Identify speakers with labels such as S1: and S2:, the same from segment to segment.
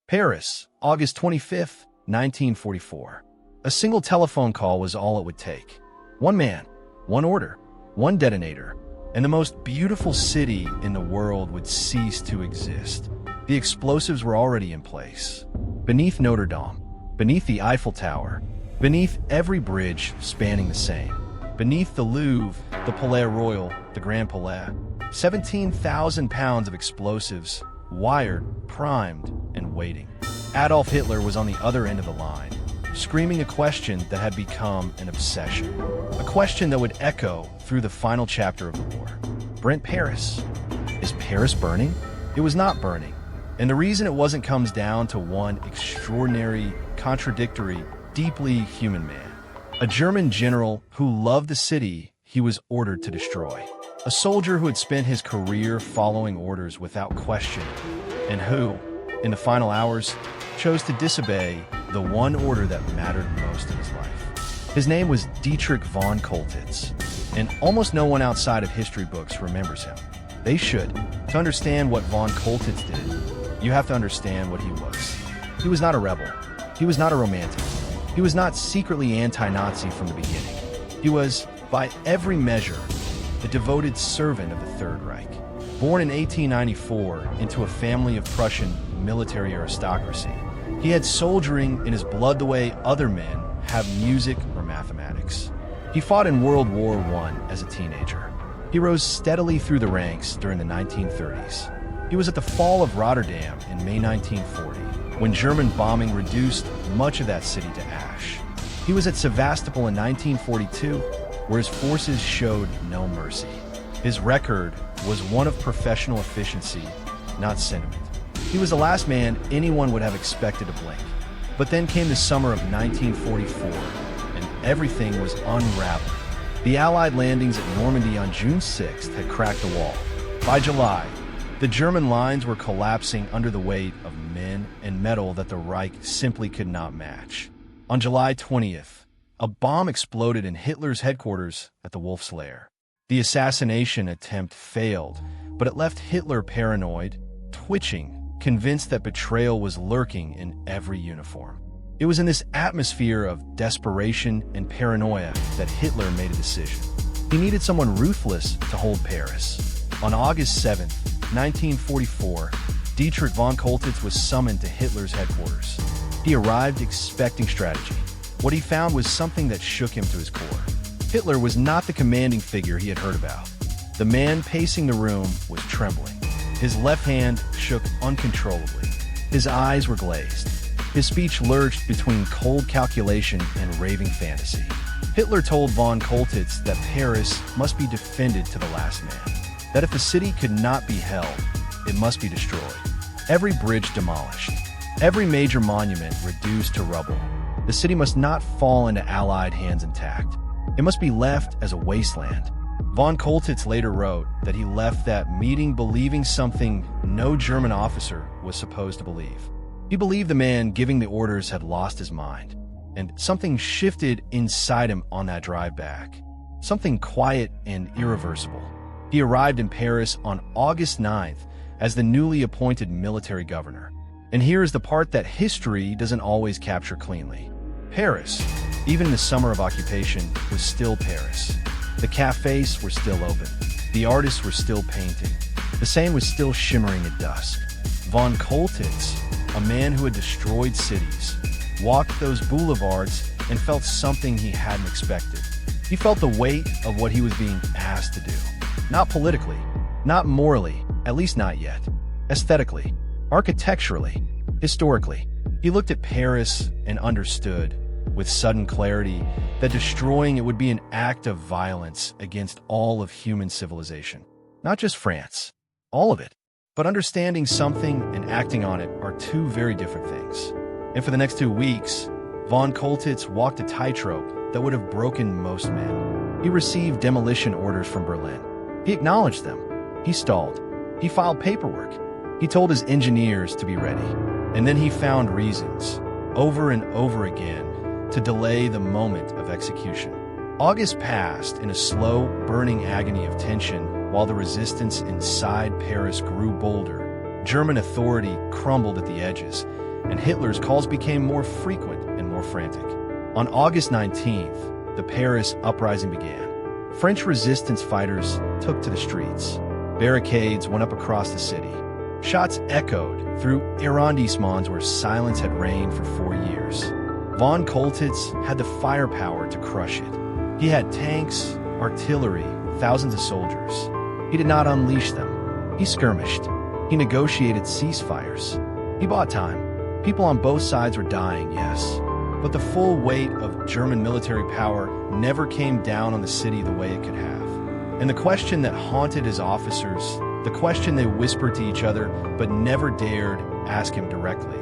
S1: Paris, August 25th, 1944. A single telephone call was all it would take. One man, one order, one detonator, and the most beautiful city in the world would cease to exist. The explosives were already in place. Beneath Notre-Dame, beneath the Eiffel Tower, beneath every bridge spanning the Seine, beneath the Louvre, the Palais Royal, the Grand Palais, 17,000 pounds of explosives, wired, primed, and waiting. Adolf Hitler was on the other end of the line, screaming a question that had become an obsession. A question that would echo through the final chapter of the war. Brent, Paris. Is Paris burning? It was not burning. And the reason it wasn't comes down to one extraordinary, contradictory, deeply human man. A German general who loved the city he was ordered to destroy. A soldier who had spent his career following orders without question, and who, in the final hours, chose to disobey the one order that mattered most in his life. His name was Dietrich von Choltitz, and almost no one outside of history books remembers him. They should. To understand what von Choltitz did, you have to understand what he was. He was not a rebel. He was not a romantic. He was not secretly anti-Nazi from the beginning. He was, by every measure, a devoted servant of the Third Reich. Born in 1894 into a family of Prussian military aristocracy, he had soldiering in his blood the way other men have music or mathematics. He fought in World War I as a teenager. He rose steadily through the ranks during the 1930s. He was at the fall of Notre-Dame in May 1940, when German bombing reduced much of that city to ash. He was at Sevastopol in 1942, where his forces showed no mercy. His record was one of professional efficiency, not sentiment. He was the last man anyone would have expected to blink. But then came the summer of 1944, and everything was unraveling. The Allied landings at Normandy on June 6th had cracked the wall. By July, the German lines were collapsing under the weight of men and metal that the Reich simply could not match. On July 20th, a bomb exploded in Hitler's headquarters at the Wolf's Lair. The assassination attempt failed, but it left Hitler paranoid, twitching, convinced that betrayal was lurking in every uniform. It was in this atmosphere of desperation and paranoia that Hitler made a decision. He needed someone ruthless to hold Paris. On August 7, 1944, Dietrich von Choltitz was summoned to Hitler's headquarters. He arrived expecting strategy. What he found was something that shook him to his core. Hitler was not the commanding figure he had heard about. The man pacing the room was trembling. His left hand shook uncontrollably. His eyes were glazed. His speech lurched between cold calculation and raving fantasy. Hitler told von Choltitz that Paris must be defended to the last man, that if the city could not be held, it must be destroyed. Every bridge demolished, every major monument reduced to rubble. The city must not fall into Allied hands intact. It must be left as a wasteland. Von Choltitz later wrote that he left that meeting believing something no German officer was supposed to believe. He believed the man giving the orders had lost his mind, and something shifted inside him on that drive back. Something quiet and irreversible. He arrived in Paris on August 9th as the newly appointed military governor. And here is the part that history doesn't always capture cleanly. Paris, even in the summer of occupation, was still Paris. The cafes were still open. The artists were still painting. The Seine was still shimmering at dusk. Von Choltitz, a man who had destroyed cities, walked those boulevards and felt something he hadn't expected. He felt the weight of what he was being asked to do. Not politically, not morally, at least not yet. Aesthetically, architecturally, historically. He looked at Paris and understood, with sudden clarity, that destroying it would be an act of violence against all of human civilization. Not just France, all of it. But understanding something and acting on it are two very different things. And for the next 2 weeks, von Choltitz walked a tightrope that would have broken most men. He received demolition orders from Berlin. He acknowledged them. He stalled. He filed paperwork. He told his engineers to be ready. And then he found reasons, over and over again, to delay the moment of execution. August passed in a slow, burning agony of tension while the resistance inside Paris grew bolder. German authority crumbled at the edges, and Hitler's calls became more frequent and more frantic. On August 19th, the Paris Uprising began. French resistance fighters took to the streets. Barricades went up across the city. Shots echoed through arrondissements where silence had reigned for 4 years. Von Choltitz had the firepower to crush it. He had tanks, artillery, thousands of soldiers. He did not unleash them. He skirmished. He negotiated ceasefires. He bought time. People on both sides were dying, yes. But the full weight of German military power never came down on the city the way it could have. And the question that haunted his officers, the question they whispered to each other but never dared ask him directly,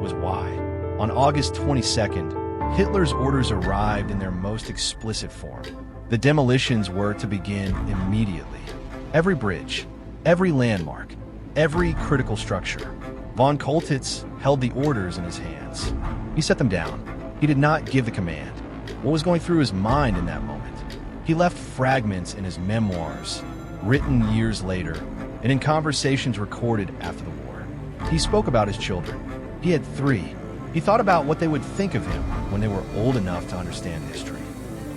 S1: was why. On August 22nd, Hitler's orders arrived in their most explicit form. The demolitions were to begin immediately. Every bridge, every landmark, every critical structure. Von Choltitz held the orders in his hands. He set them down. He did not give the command. What was going through his mind in that moment? He left fragments in his memoirs, written years later, and in conversations recorded after the war. He spoke about his children. He had 3. He thought about what they would think of him when they were old enough to understand history.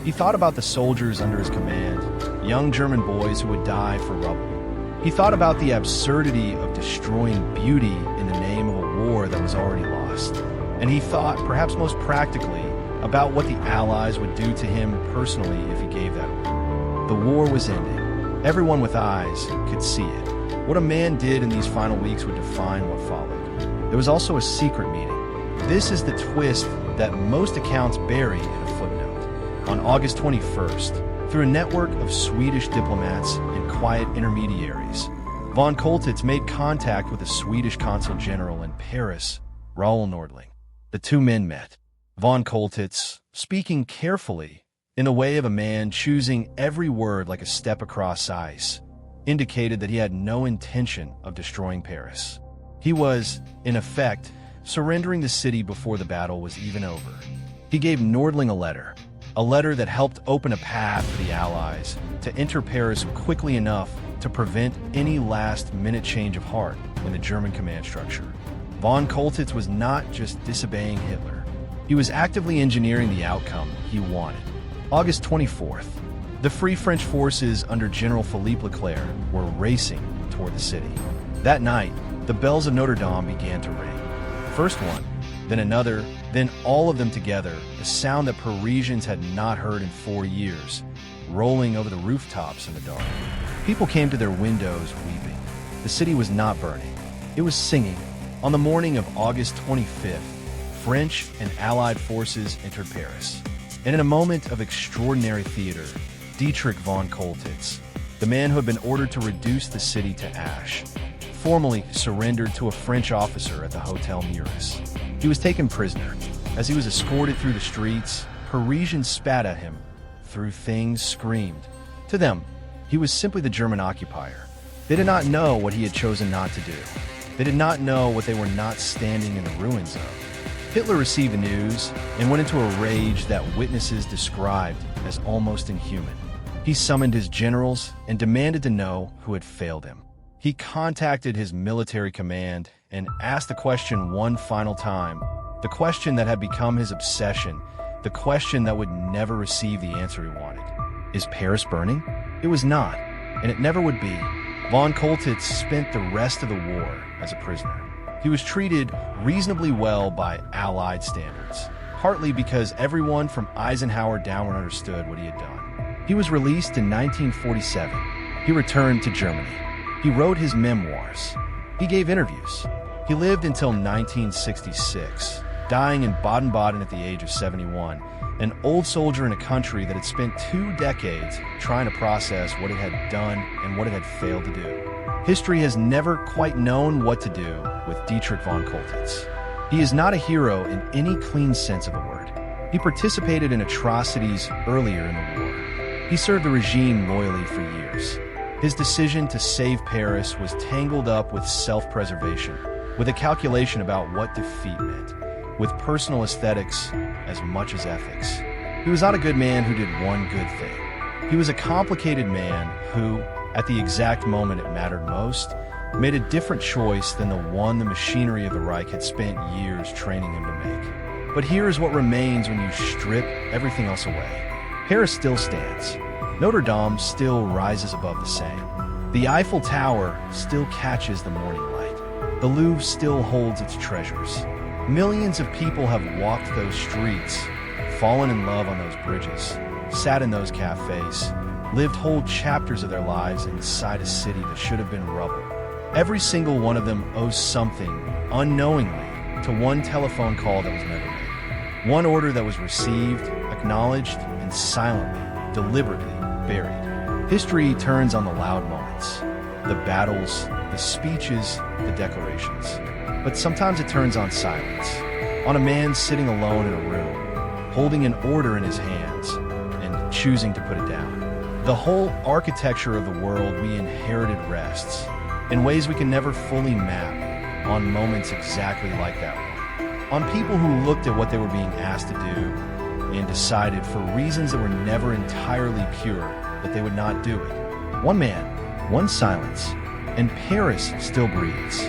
S1: He thought about the soldiers under his command, young German boys who would die for rubble. He thought about the absurdity of destroying beauty in the name of a war that was already lost. And he thought, perhaps most practically, about what the Allies would do to him personally if he gave that order. The war was ending. Everyone with eyes could see it. What a man did in these final weeks would define what followed. There was also a secret meeting. This is the twist that most accounts bury in a footnote. On August 21st, through a network of Swedish diplomats and quiet intermediaries, von Choltitz made contact with the Swedish Consul General in Paris, Raoul Nordling. The two men met. Von Choltitz, speaking carefully, in the way of a man choosing every word like a step across ice, indicated that he had no intention of destroying Paris. He was, in effect, surrendering the city before the battle was even over. He gave Nordling a letter that helped open a path for the Allies to enter Paris quickly enough to prevent any last-minute change of heart in the German command structure. Von Choltitz was not just disobeying Hitler. He was actively engineering the outcome he wanted. August 24th, the Free French forces under General Philippe Leclerc were racing toward the city. That night, the bells of Notre-Dame began to ring. First one, then another, then all of them together, a sound that Parisians had not heard in 4 years, rolling over the rooftops in the dark. People came to their windows weeping. The city was not burning. It was singing. On the morning of August 25th, French and Allied forces entered Paris. And in a moment of extraordinary theater, Dietrich von Choltitz, the man who had been ordered to reduce the city to ash, formally surrendered to a French officer at the Hotel Meurice. He was taken prisoner. As he was escorted through the streets, Parisians spat at him, threw things, screamed. To them, he was simply the German occupier. They did not know what he had chosen not to do. They did not know what they were not standing in the ruins of. Hitler received the news and went into a rage that witnesses described as almost inhuman. He summoned his generals and demanded to know who had failed him. He contacted his military command and asked the question one final time, the question that had become his obsession, the question that would never receive the answer he wanted. Is Paris burning? It was not, and it never would be. Von Choltitz spent the rest of the war as a prisoner. He was treated reasonably well by Allied standards, partly because everyone from Eisenhower downward understood what he had done. He was released in 1947. He returned to Germany. He wrote his memoirs. He gave interviews. He lived until 1966, dying in Baden-Baden at the age of 71, an old soldier in a country that had spent 2 decades trying to process what it had done and what it had failed to do. History has never quite known what to do with Dietrich von Choltitz. He is not a hero in any clean sense of the word. He participated in atrocities earlier in the war. He served the regime loyally for years. His decision to save Paris was tangled up with self-preservation, with a calculation about what defeat meant, with personal aesthetics as much as ethics. He was not a good man who did one good thing. He was a complicated man who, at the exact moment it mattered most, made a different choice than the one the machinery of the Reich had spent years training him to make. But here is what remains when you strip everything else away. Paris still stands. Notre-Dame still rises above the Seine. The Eiffel Tower still catches the morning light. The Louvre still holds its treasures. Millions of people have walked those streets, fallen in love on those bridges, sat in those cafes, lived whole chapters of their lives inside a city that should have been rubble. Every single one of them owes something, unknowingly, to one telephone call that was never made. One order that was received, acknowledged, and silently, deliberately buried. History turns on the loud moments, the battles, the speeches, the declarations. But sometimes it turns on silence, on a man sitting alone in a room, holding an order in his hands, and choosing to put it down. The whole architecture of the world we inherited rests, in ways we can never fully map, on moments exactly like that one. On people who looked at what they were being asked to do, and decided for reasons that were never entirely pure that they would not do it. One man, one silence, and Paris still breathes.